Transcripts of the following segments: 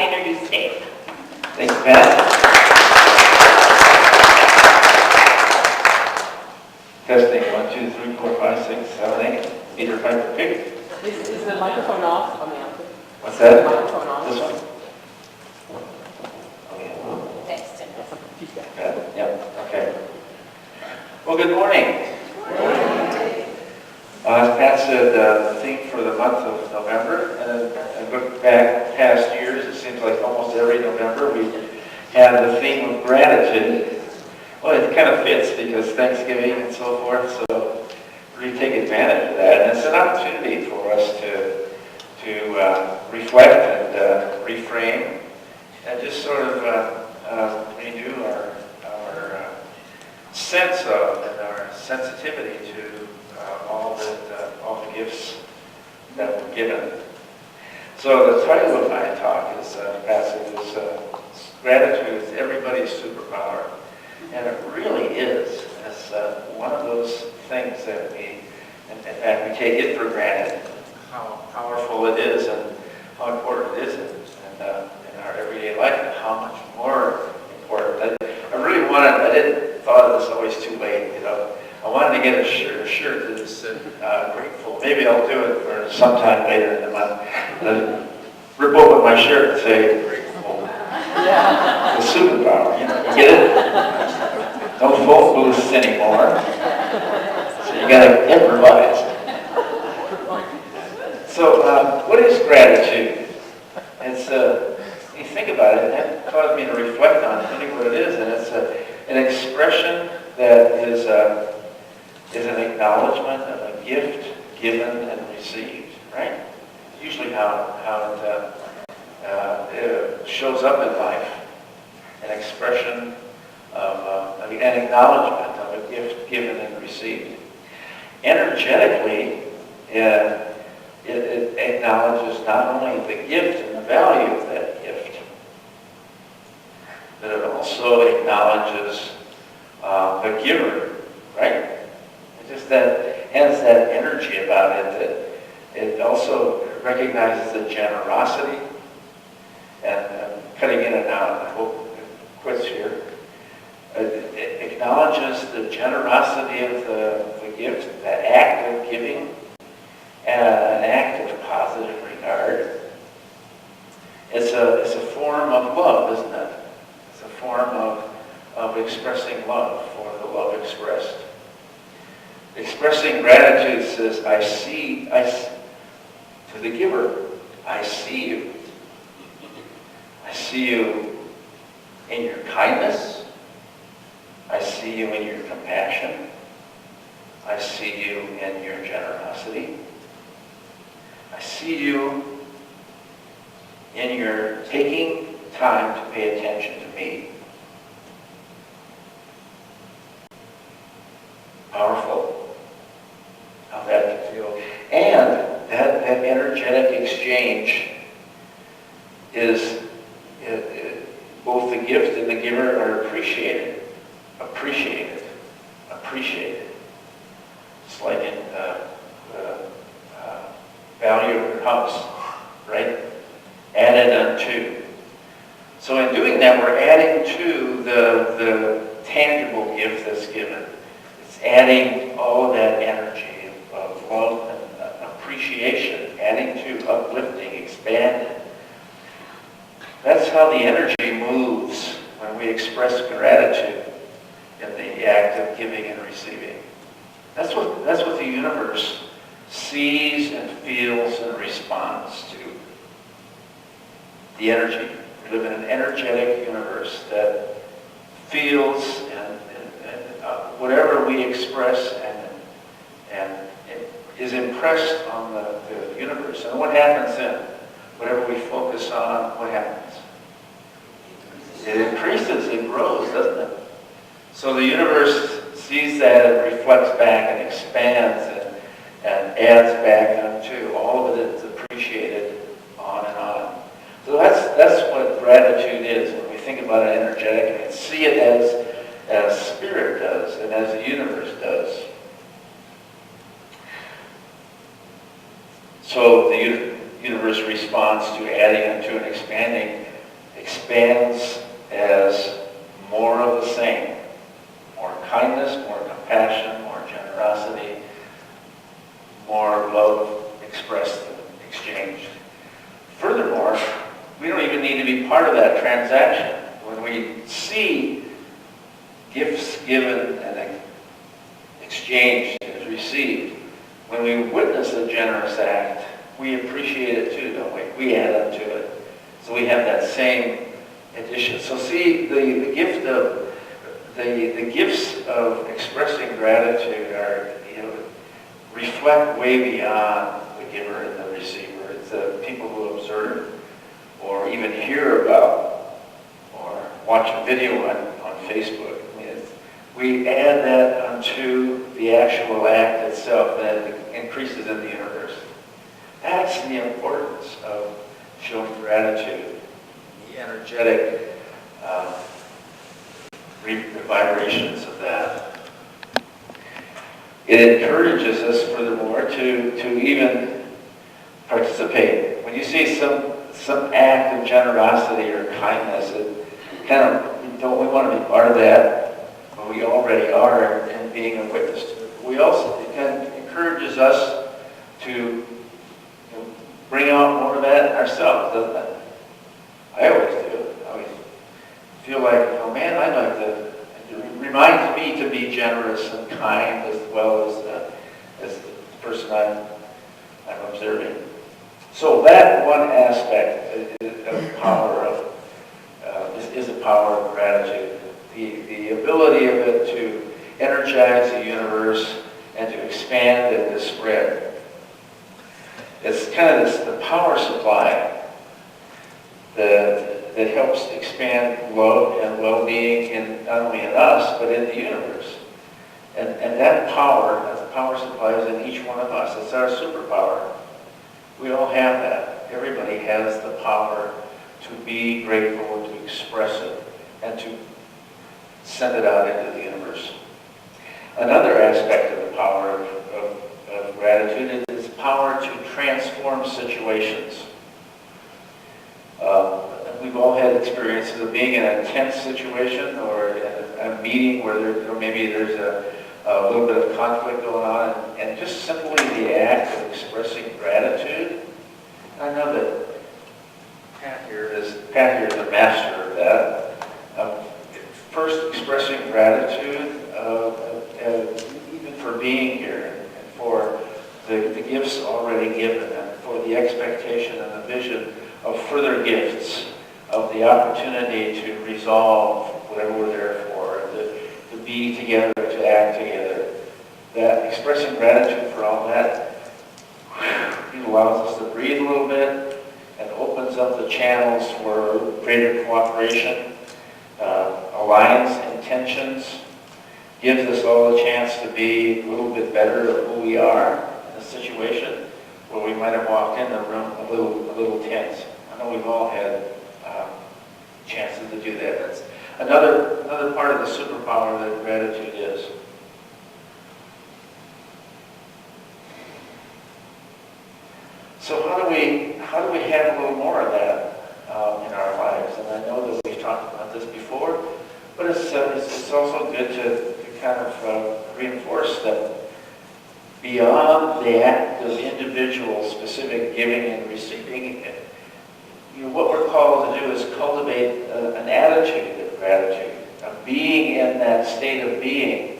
introduce Dave. Thanks, Pat. Testing, 1, 2, 3, 4, 5, 6, 7, 8. Peter Piper Pig. Is the microphone off on the outfit? What's that? Is the microphone off? This one? Okay. Thanks, Tim. Yeah, okay. Well, good morning. As Pat said, the theme for the month of November, and I look back past years, it seems like almost every November we have the theme of gratitude. Well, it kind of fits because Thanksgiving and so forth, so we take advantage of that. And it's an opportunity for us to reflect and reframe and just sort of renew our sense of and our sensitivity to all the gifts that were given. So the title of my talk is Gratitude is Everybody's Superpower. And it really is. It's one of those things that in fact, we take it for granted, how powerful it is and how important it is in our everyday life and how much more important. I didn't thought of this always too late, you know. I wanted to get a shirt that said grateful. Maybe I'll do it for sometime later in the month. Rip open my shirt and say grateful. Yeah. The superpower, you know, you get it? No phone booths anymore. So you gotta improvise. So what is gratitude? It's you think about it, that caused me to reflect on really what it is, and it's an expression that is an acknowledgement of a gift given and received, right? Usually how it shows up in life, an expression of an acknowledgement of a gift given and received. Energetically, it acknowledges not only the gift and the value of that gift, but it also acknowledges the giver, right? It just has that energy about it that it also recognizes the generosity, and I'm cutting in and out, I hope it quits here. It acknowledges the generosity of the gift, that act of giving, and an act of positive regard. It's a form of love, isn't it? It's a form of expressing love for the love expressed. Expressing gratitude says, to the giver, I see you. I see you in your kindness. I see you in your compassion. I see you in your generosity. I see you in your taking time to pay attention to me. Powerful. How that can feel. And that energetic exchange is both the gift and the giver are appreciated. It's like in value of your house, right? Added unto. So in doing that, we're adding to the tangible gift that's given. It's adding all of that energy of love and appreciation, adding to, uplifting, expanding. That's how the energy moves when we express gratitude in the act of giving and receiving. That's what the universe sees and feels and responds to. The energy. We live in an energetic universe that feels and whatever we express and it is impressed on the universe. And what happens then? Whatever we focus on, what happens? It increases, it grows, doesn't it? So the universe sees that and reflects back and expands and adds back onto. All of it is appreciated, on and on. So that's what gratitude is. When we think about it energetically and see it as spirit does and as the universe does. So the universe responds to adding unto and expanding expands as more of the same. More kindness, more compassion, more generosity, more love expressed and exchanged. Furthermore, we don't even need to be part of that transaction. When we see gifts given and exchanged and received, when we witness a generous act, we appreciate it too, don't we? We add up to it. So we have that same addition. So see, the gifts of expressing gratitude are, reflect way beyond the giver and the receiver. It's the people who observe or even hear about or watch a video on Facebook. I mean, we add that unto the actual act itself, and it increases in the universe. That's the importance of showing gratitude, the energetic vibrations of that. It encourages us, furthermore, to even participate. When you see some act of generosity or kindness, it kind of, don't we want to be part of that? Well, we already are in being a witness to it. We also, it kind of encourages us to bring out more of that ourselves, doesn't it? I always do. I always feel like, oh man, I'd like to. It reminds me to be generous and kind as well as the person I'm observing. So that one aspect of power is a power of gratitude. The ability of it to energize the universe and to expand and to spread. It's kind of the power supply that helps expand love and well-being in not only in us, but in the universe. And that power supply is in each one of us. It's our superpower. We all have that. Everybody has the power to be grateful, to express it, and to send it out into the universe. Another aspect of the power of gratitude is power to transform situations. We've all had experiences of being in a tense situation or in a meeting where maybe there's a little bit of conflict going on, and just simply the act of expressing gratitude. I know that Pat here is a master of that. First, expressing gratitude, even for being here, and for the gifts already given, and for the expectation and the vision of further gifts, of the opportunity to resolve whatever we're there for, to be together, to act together. That expressing gratitude for all that, it allows us to breathe a little bit and opens up the channels for greater cooperation, alliance, intentions, gives us all a chance to be a little bit better of who we are in a situation where we might have walked in the room a little tense. I know we've all had chances to do that. That's another part of the superpower that gratitude is. So how do we have a little more of that in our lives? And I know that we've talked about this before, but it's also good to kind of reinforce that beyond the act of individual specific giving and receiving, what we're called to do is cultivate an attitude of gratitude, of being in that state of being,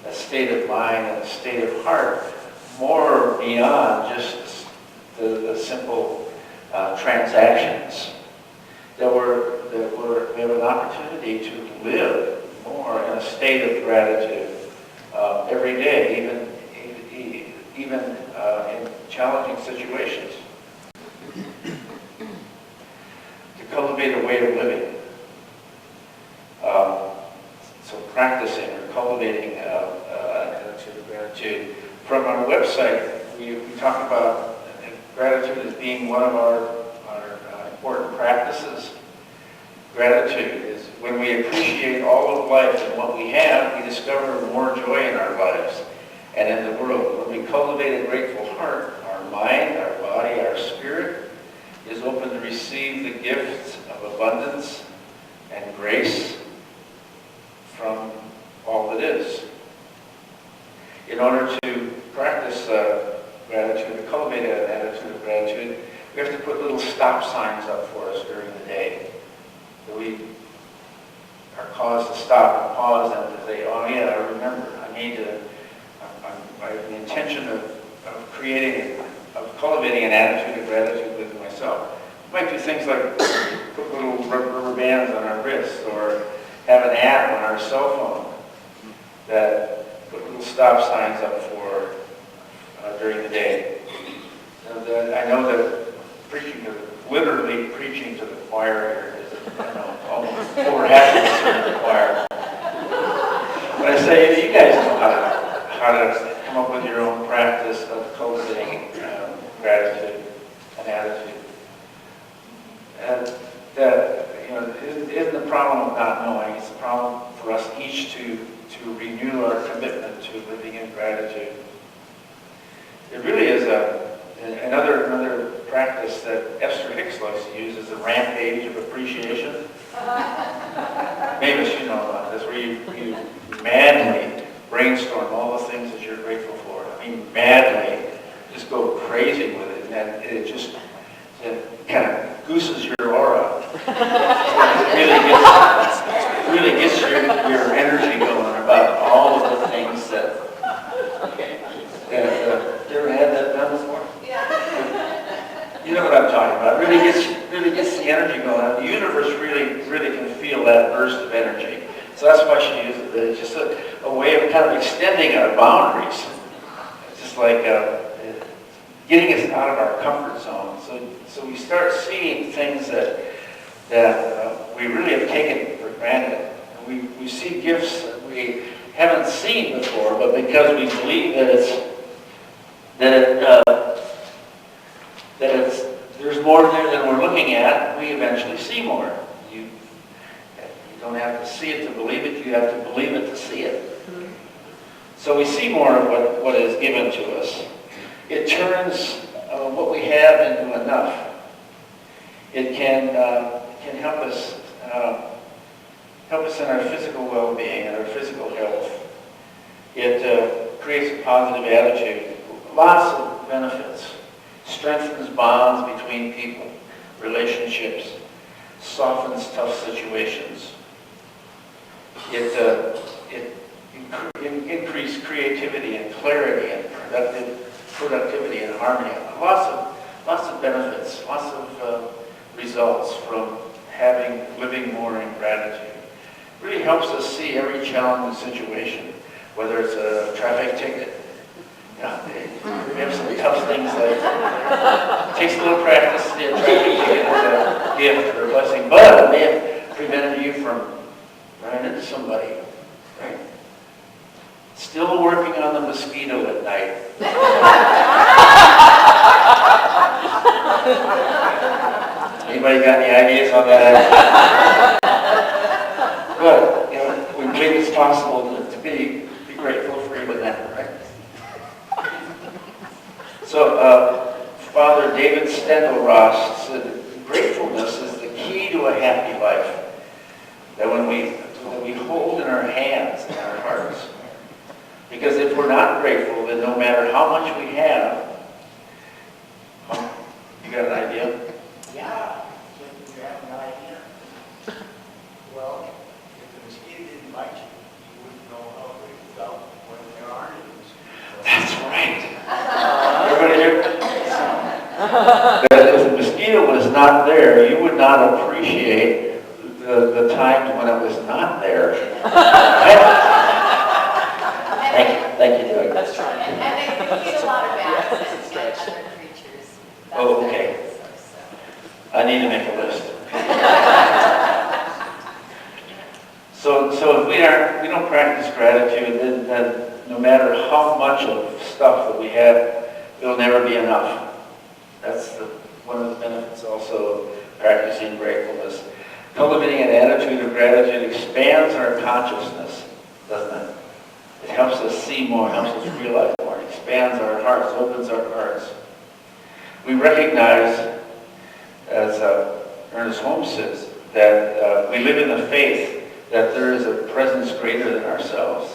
a state of mind, and a state of heart, more beyond just the simple transactions. That we have an opportunity to live more in a state of gratitude every day, even in challenging situations. Cultivate a way of living. So practicing or cultivating an attitude of gratitude. From our website, we talk about gratitude as being one of our important practices. Gratitude is when we appreciate all of life and what we have, we discover more joy in our lives and in the world. When we cultivate a grateful heart, our mind, our body, our spirit is open to receive the gifts of abundance and grace from all that is. In order to practice gratitude, to cultivate an attitude of gratitude, we have to put little stop signs up for us during the day. So we are caused to stop and pause and to say, oh yeah, I remember, I have the intention of cultivating an attitude of gratitude within myself. We might do things like put little rubber bands on our wrists or have an app on our cell phone that put little stop signs up for during the day. I know that literally preaching to the choir here is, almost over half of the choir. But I say, you guys know how to come up with your own practice of cultivating gratitude and attitude. And that, isn't the problem of not knowing. It's a problem for us each to renew our commitment to living in gratitude. It really is another practice that Esther Hicks likes to use is the rampage of appreciation. Maybe you know about this, where you madly brainstorm all the things that you're grateful for. I mean, madly, just go crazy with it, and it kind of gooses your aura. It really gets your energy going about all of the things that. You ever had that done before? Yeah. You know what I'm talking about. It really gets the energy going. The universe really can feel that burst of energy. So that's why she uses it. It's just a way of kind of extending our boundaries. It's just like getting us out of our comfort zone. So we start seeing things that we really have taken for granted. We see gifts that we haven't seen before, but because we believe there's more there than we're looking at, we eventually see more. You don't have to see it to believe it, you have to believe it to see it. So we see more of what is given to us. It turns what we have into enough. It can help us in our physical well-being and our physical health. It creates a positive attitude. Lots of benefits. Strengthens bonds between people, relationships, softens tough situations. It increases creativity and clarity and productivity and harmony. Lots of benefits, lots of results from living more in gratitude. It really helps us see every challenging situation, whether it's a traffic ticket. We have some tough things like it takes a little practice to see a traffic ticket as a gift or a blessing, but it may have prevented you from running into somebody, right? Still working on the mosquito at night. Anybody got any ideas on that? But we believe it's possible to be grateful for even that, right? So, Father David Stendhal-Ross said, gratefulness is the key to a happy life. That when we hold in our hands and our hearts. Because if we're not grateful, then no matter how much we have, you got an idea? Yeah, you have an idea. Well, if the mosquito didn't bite you, you wouldn't know how great you felt when there aren't any mosquitoes. That's right. Everybody here? That if the mosquito was not there, you would not appreciate the times when it was not there. Thank you, Doug. That's true. And they eat a lot of bats and other creatures. Oh, okay. I need to make a list. So if we don't practice gratitude, then no matter how much of stuff that we have, it'll never be enough. That's one of the benefits also of practicing gratefulness. Cultivating an attitude of gratitude expands our consciousness, doesn't it? It helps us see more, helps us realize more, it expands our hearts, opens our hearts. We recognize, as Ernest Holmes says, that we live in the faith that there is a presence greater than ourselves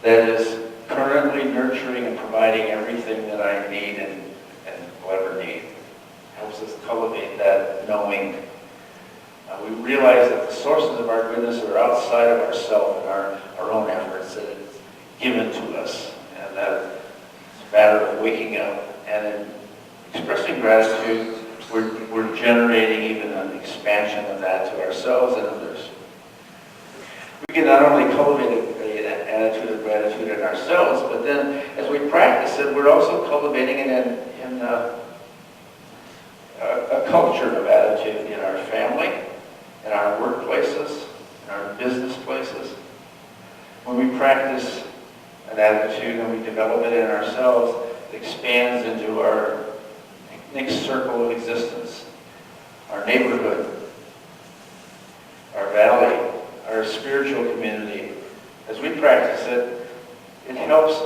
that is currently nurturing and providing everything that I need and will ever need. Helps us cultivate that knowing. We realize that the sources of our goodness are outside of ourselves and our own efforts that it's given to us. And that it's a matter of waking up and in expressing gratitude, we're generating even an expansion of that to ourselves and others. We can not only cultivate an attitude of gratitude in ourselves, but then as we practice it, we're also cultivating it in a culture of attitude in our family, in our workplaces, in our business places. When we practice an attitude and we develop it in ourselves, it expands into our next circle of existence, our neighborhood, our valley, our spiritual community. As we practice it, it helps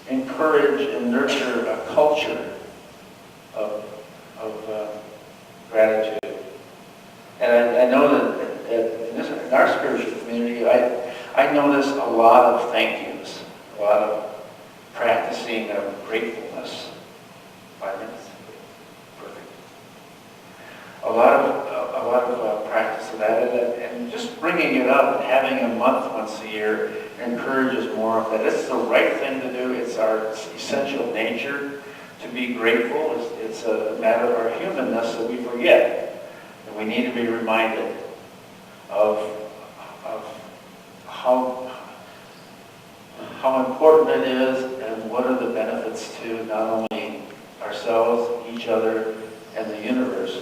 encourage and nurture a culture of gratitude. And I know that in our spiritual community, I notice a lot of thank yous, a lot of practicing of gratefulness. 5 minutes? Perfect. A lot of practice of that, and just bringing it up and having a month once a year encourages more of that. It's the right thing to do. It's our essential nature to be grateful. It's a matter of our humanness that we forget. And we need to be reminded of how important it is and what are the benefits to not only ourselves, each other, and the universe,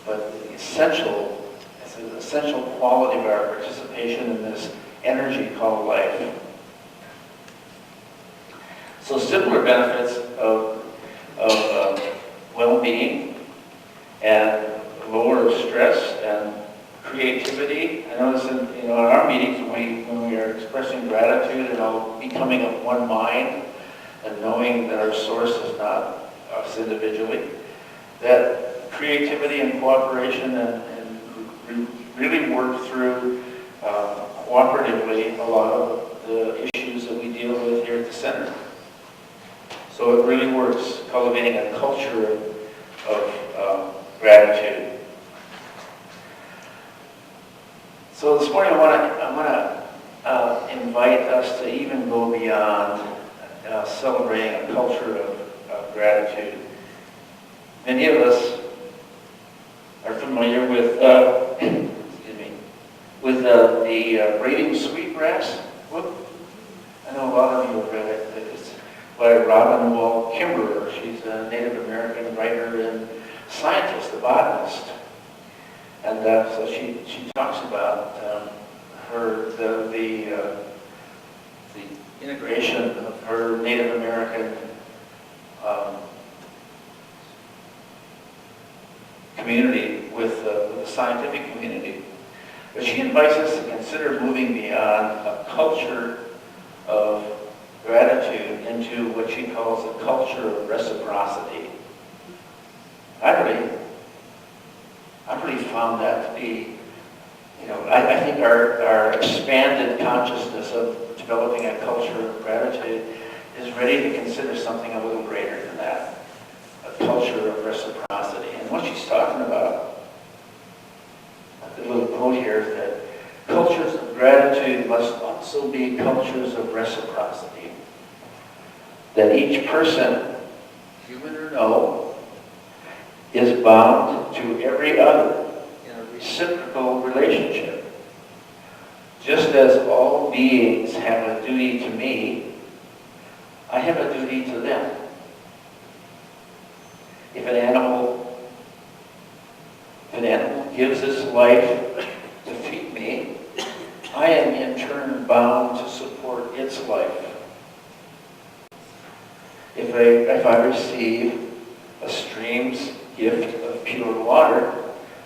but it's an essential quality of our participation in this energy called life. So similar benefits of well-being and lower stress and creativity. I notice in our meetings when we are expressing gratitude and all becoming of one mind and knowing that our source is not us individually, that creativity and cooperation and really work through cooperatively a lot of the issues that we deal with here at the center. So it really works cultivating a culture of gratitude. So this morning I want to invite us to even go beyond celebrating a culture of gratitude. Many of us are familiar with the Braiding Sweetgrass book. I know a lot of you have read it. It's by Robin Wall Kimmerer. She's a Native American writer and scientist, a botanist. And so she talks about the integration of her Native American community with the scientific community. But she invites us to consider moving beyond a culture of gratitude into what she calls a culture of reciprocity. I really found that to be, I think our expanded consciousness of developing a culture of gratitude is ready to consider something a little greater than that, a culture of reciprocity. And what she's talking about, the little quote here, that cultures of gratitude must also be cultures of reciprocity. That each person, human or no, is bound to every other in a reciprocal relationship. Just as all beings have a duty to me, I have a duty to them. If an animal gives its life to feed me, I am in turn bound to support its life. If I receive a stream's gift of pure water,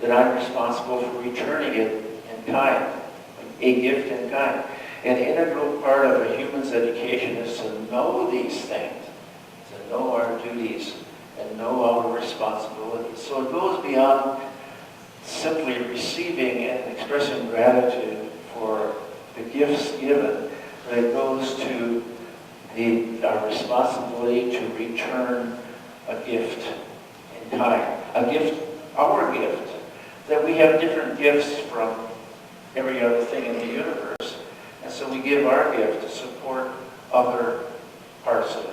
then I'm responsible for returning it in kind, a gift in kind. An integral part of a human's education is to know these things, to know our duties and know our responsibilities. So it goes beyond simply receiving and expressing gratitude for the gifts given, but it goes to our responsibility to return a gift in kind. A gift, our gift, that we have different gifts from every other thing in the universe. And so we give our gift to support other parts of it.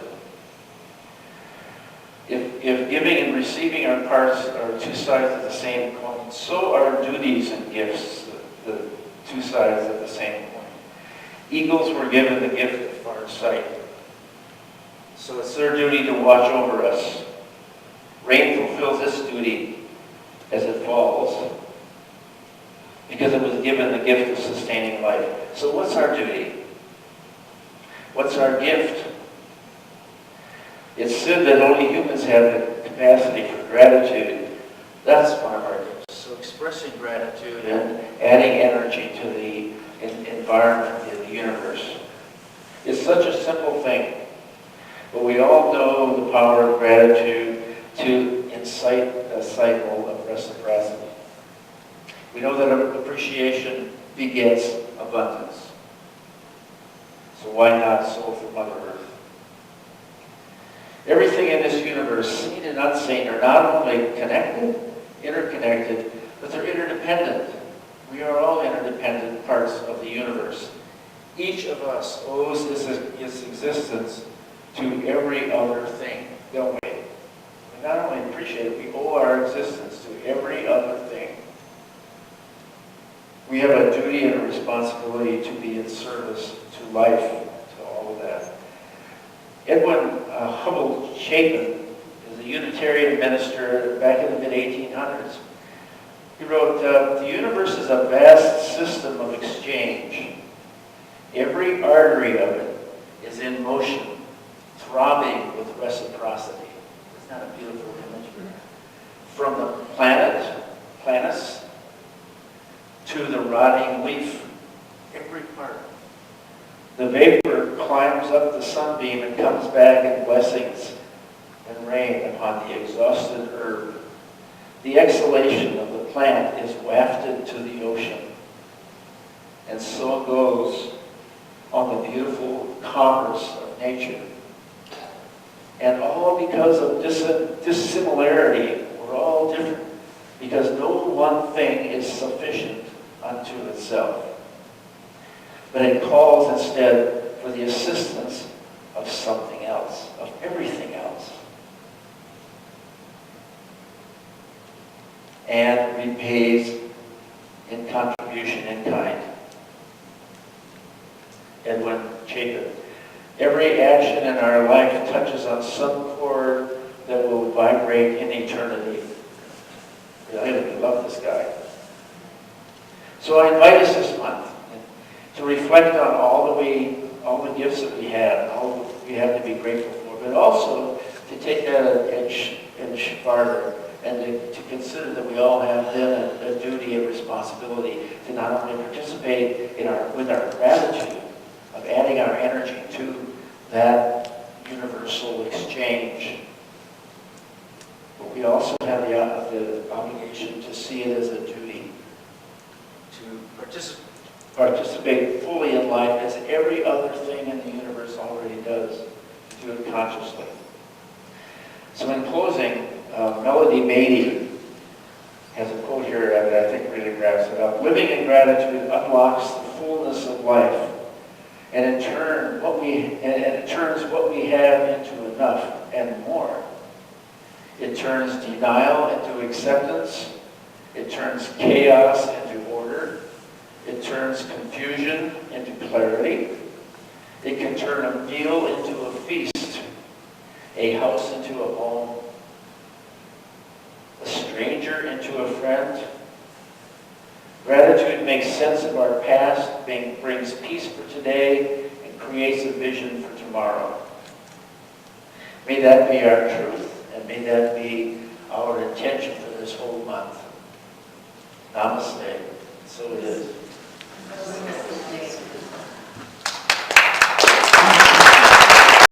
If giving and receiving are two sides of the same coin, so are duties and gifts the two sides of the same coin. Eagles were given the gift of far sight. So it's their duty to watch over us. Rain fulfills its duty as it falls because it was given the gift of sustaining life. So what's our duty? What's our gift? It's said that only humans have the capacity for gratitude. That's one of our gifts. So expressing gratitude and adding energy to the environment in the universe. It's such a simple thing. But we all know the power of gratitude to incite a cycle of reciprocity. We know that appreciation begets abundance. So why not so for Mother Earth? Everything in this universe, seen and unseen, are not only connected, interconnected, but they're interdependent. We are all interdependent parts of the universe. Each of us owes its existence to every other thing, don't we? We not only appreciate it, we owe our existence to every other thing. We have a duty and a responsibility to be in service to life, to all of that. Edwin Hubble Chapin is a Unitarian minister back in the mid-1800s. He wrote, the universe is a vast system of exchange. Every artery of it is in motion, throbbing with reciprocity. Isn't that a beautiful image? From the planets, to the rotting leaf, every part. The vapor climbs up the sunbeam and comes back in blessings and rain upon the exhausted herb. The exhalation of the plant is wafted to the ocean. And so goes on the beautiful commerce of nature. And all because of dissimilarity, we're all different, because no one thing is sufficient unto itself. But it calls instead for the assistance of something else, of everything else. And repays in contribution in kind. Edwin Chapin. Every action in our life touches on some chord that will vibrate in eternity. I love this guy. So I invite us this month to reflect on all the gifts that we have, and all that we have to be grateful for, but also to take that an inch farther and to consider that we all have then a duty and responsibility to not only participate with our gratitude of adding our energy to that universal exchange, but we also have the obligation to see it as a duty to participate fully in life as every other thing in the universe already does, to do it consciously. So in closing, Melody Beatty has a quote here that I think really wraps it up. Living in gratitude unlocks the fullness of life, and it turns what we have into enough and more. It turns denial into acceptance. It turns chaos into order. It turns confusion into clarity. It can turn a meal into a feast, a house into a home, a stranger into a friend. Gratitude makes sense of our past, brings peace for today, and creates a vision for tomorrow. May that be our truth, and may that be our intention for this whole month. Namaste. So it is.